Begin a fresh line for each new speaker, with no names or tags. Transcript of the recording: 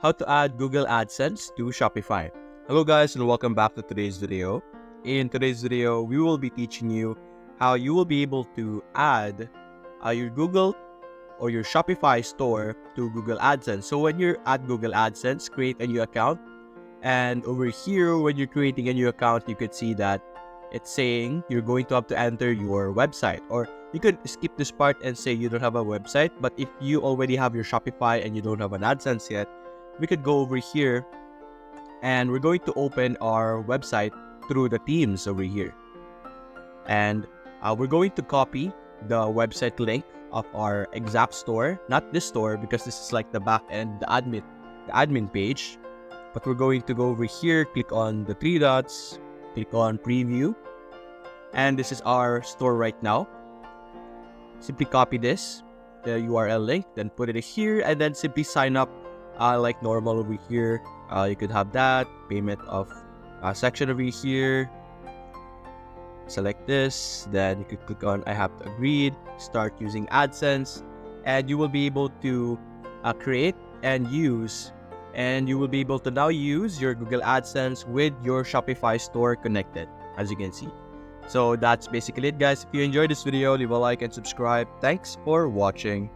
how to add Google AdSense to Shopify. Hello guys and welcome back to today's video. In today's video, we will be teaching you how you will be able to add your Google or your Shopify store to Google AdSense. So when you're at Google AdSense, create a new account. And over here, when you're creating a new account, you could see that it's saying you're going to have to enter your website. Or you could skip this part and say you don't have a website. But if you already have your Shopify and you don't have an AdSense yet, we could go over here and we're going to open our website through the themes over here. And we're going to copy the website link of our exact store, not this store because this is like the back end, the admin page. But we're going to go over here, click on the three dots, click on preview. And this is our store right now. Simply copy this, the URL link, then put it here, and then simply sign up like normal over here. You could have that, payment of section over here. Select this, then you could click on I have to agree, start using AdSense, and you will be able to create and use, and you will be able to now use your Google AdSense with your Shopify store connected, as you can see. So that's basically it guys. If you enjoyed this video, leave a like and subscribe. Thanks for watching.